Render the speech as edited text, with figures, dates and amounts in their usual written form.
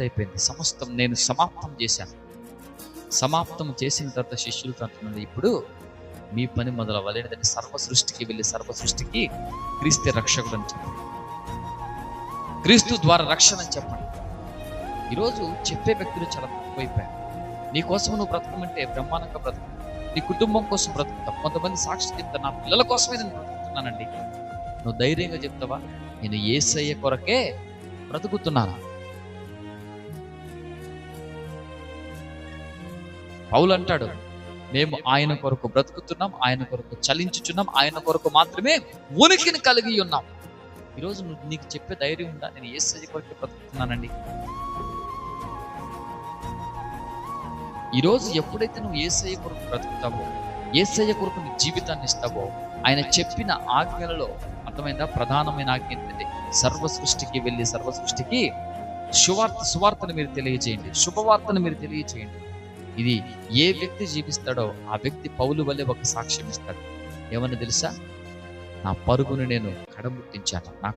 అయిపోయింది, సమస్తం నేను సమాప్తం చేశాను. సమాప్తం చేసిన తర్వాత శిష్యులతో అంటున్నాడు, ఇప్పుడు మీ పని మొదలవ్వాలి. ఏంటంటే సర్వ సృష్టికి వెళ్ళి సర్వ సృష్టికి క్రీస్తే రక్షకుడు అని చెప్పండి, క్రీస్తు ద్వారా రక్షణ అని చెప్పండి. ఈరోజు చెప్పే వ్యక్తులు చాలా తక్కువైపోయారు. నీ కోసం నువ్వు బ్రతకమంటే బ్రహ్మాండంగా బ్రతుకు, నీ కుటుంబం కోసం బ్రతుకుతావు. కొంతమంది సాక్షి చెప్తారు, నా పిల్లల కోసమే నేను బ్రతుకుతున్నానండి. నువ్వు ధైర్యంగా చెప్తావా, నేను యేసయ్య కొరకే బ్రతుకుతున్నాను. పౌలు అంటాడు, మేము ఆయన కొరకు బ్రతుకుతున్నాం, ఆయన కొరకు చలించుచున్నాం, ఆయన కొరకు మాత్రమే ఉనికిని కలిగి ఉన్నాం. ఈరోజు నీకు చెప్పే ధైర్యం ఉందా, నేను యేసయ్య కొరకే బ్రతుకుతున్నానండి? ఈరోజు ఎప్పుడైతే నువ్వు యేసయ్య కొరకు బ్రతుకుతావో, యేసయ్య కొరకు నీ జీవితాన్ని ఇస్తావో, ఆయన చెప్పిన ఆజ్ఞలలో అర్థమైందా, ప్రధానమైన ఆజ్ఞ ఏంటంటే సర్వ సృష్టికి వెళ్ళి సర్వ సృష్టికి సువార్తను మీరు తెలియజేయండి, శుభవార్తను మీరు తెలియజేయండి. ఇది ఏ వ్యక్తి జీవిస్తాడో ఆ వ్యక్తి పౌలు వల్లే ఒక సాక్ష్యం ఇస్తాడు. ఏమన్నా తెలుసా, నా పరుగును నేను కడముట్టించాను, నా